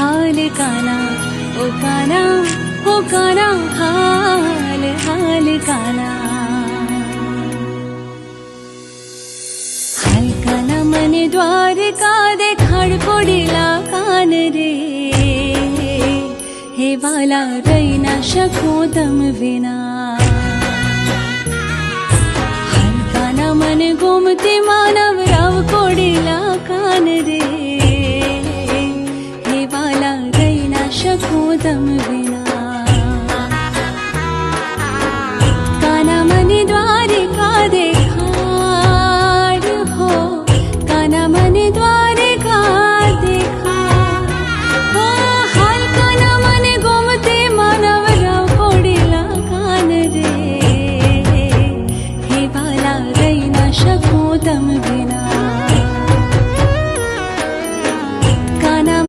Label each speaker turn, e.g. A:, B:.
A: हाल काना ओ काना ओ काना हाल हाल काना हाल काना मने द्वारका देखाड पडिला कान रे हे वाला रही ना शकूं तम विना हाल काना मने गोमती मानव राव कोडिला कान रे